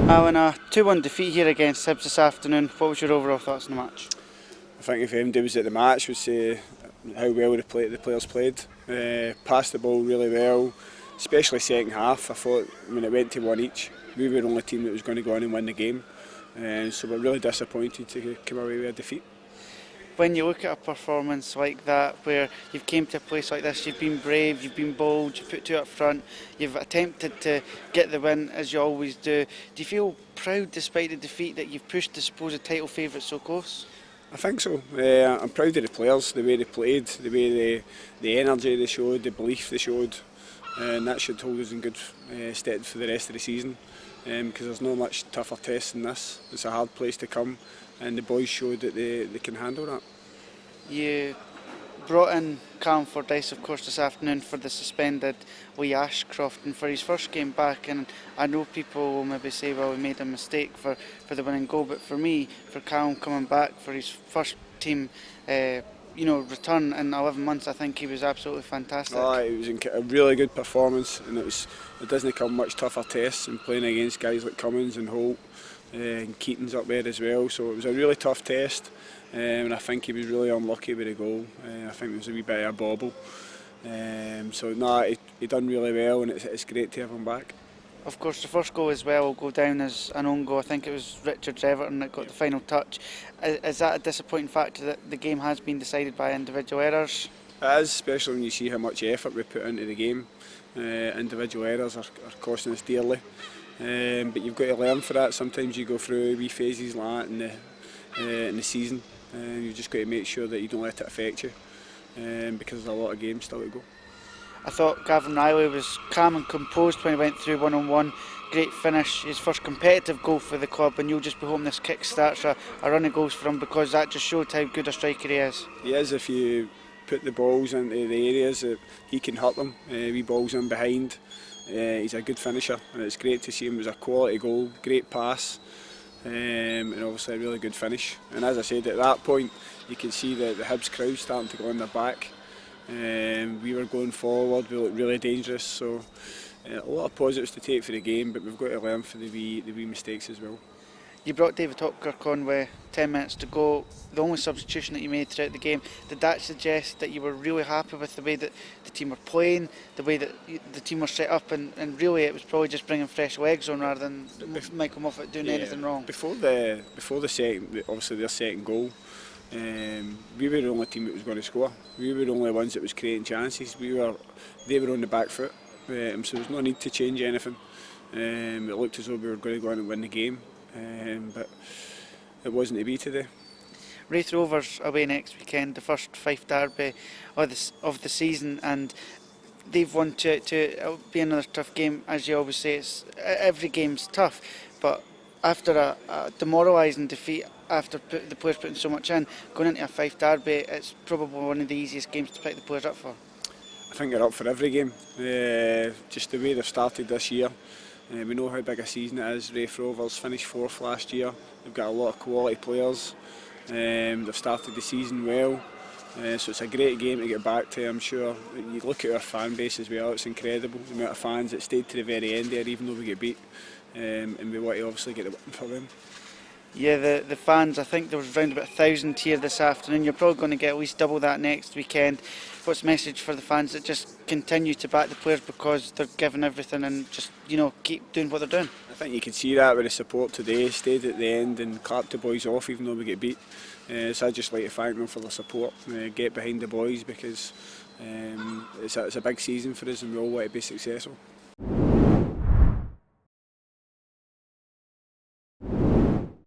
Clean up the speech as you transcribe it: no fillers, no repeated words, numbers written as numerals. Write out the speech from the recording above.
Allan, a 2-1 defeat here against Hibs this afternoon. What was your overall thoughts on the match? I think if anybody was at the match would say how well the players played. Passed the ball really well, especially second half. I thought when it went to one each, we were the only team that was going to go on and win the game. So we're really disappointed to come away with a defeat. When you look at a performance like that, where you've came to a place like this, you've been brave, you've been bold, you've put two up front, you've attempted to get the win as you always do. Do you feel proud despite the defeat that you've pushed the supposed title favourites so close? I think so. I'm proud of the players, the way they played, the way the energy they showed, the belief they showed, and that should hold us in good stead for the rest of the season. Because there's no much tougher test than this. It's a hard place to come, and the boys showed that they can handle that. You brought in Callum Fordyce, of course, this afternoon for the suspended Lee Ashcroft and for his first game back, and I know people will maybe say, well, he made a mistake for the winning goal, but for me, for Callum coming back for his first team return in 11 months, I think he was absolutely fantastic. It was a really good performance, and it doesn't come much tougher tests than playing against guys like Cummins and Holt and Keaton's up there as well. So it was a really tough test, and I think he was really unlucky with the goal. I think there was a wee bit of a bobble. He done really well, and it's great to have him back. Of course, the first goal as well will go down as an own goal. I think it was Richard's Everton that got the final touch. Is that a disappointing factor that the game has been decided by individual errors? It is, especially when you see how much effort we put into the game. Individual errors are costing us dearly. But you've got to learn for that. Sometimes you go through wee phases like that in the season. You've just got to make sure that you don't let it affect you, because there's a lot of games still to go. I thought Gavin Riley was calm and composed when he went through one-on-one. Great finish, his first competitive goal for the club, and you'll just be hoping this kick starts a run of goals for him, because that just showed how good a striker he is. He is. If you put the balls into the areas that he can hurt them, wee balls in behind. He's a good finisher, and it's great to see him. It was a quality goal, great pass, and obviously a really good finish. And as I said, at that point you can see the Hibs crowd starting to go on their back. We were going forward, we looked really dangerous, so a lot of positives to take for the game, but we've got to learn from the wee mistakes as well. You brought David Hopkirk on with 10 minutes to go, the only substitution that you made throughout the game. Did that suggest that you were really happy with the way that the team were playing, the way that the team were set up, and really it was probably just bringing fresh legs on rather than Michael Moffat doing anything wrong? Before the second, obviously their second goal, we were the only team that was going to score. We were the only ones that was creating chances. They were on the back foot, so there's no need to change anything. It looked as though we were going to go on and win the game, but it wasn't to be today. Raith Rovers away next weekend, the first Fife derby of the season, and they've won two. It'll be another tough game, as you always say. Every game's tough, but after a demoralising defeat, after the players putting so much in, going into a Fife derby, it's probably one of the easiest games to pick the players up for. I think they're up for every game. Just the way they've started this year. We know how big a season it is. Raith Rovers finished 4th last year. They've got a lot of quality players. They've started the season well. So it's a great game to get back to, I'm sure. You look at our fan base as well, it's incredible. The amount of fans that stayed to the very end there, even though we get beat. And we want to obviously get the win for them. Yeah, the fans, I think there was around about 1,000 here this afternoon. You're probably going to get at least double that next weekend. What's the message for the fans that just continue to back the players because they're giving everything and just, keep doing what they're doing? I think you can see that with the support today. Stayed at the end and clapped the boys off even though we get beat. So I'd just like to thank them for their support. Get behind the boys, because it's a big season for us and we all want to be successful.